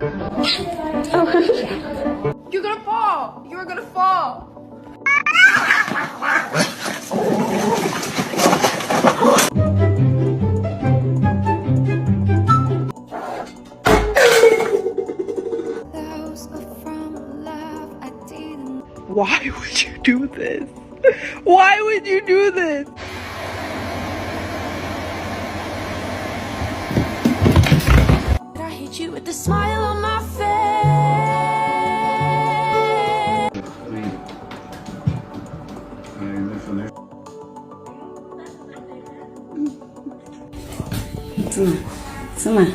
You're gonna fall. You're gonna fall. Why would you do this? Why would you do this? I hit you with a smile on my face. Sema. Sema.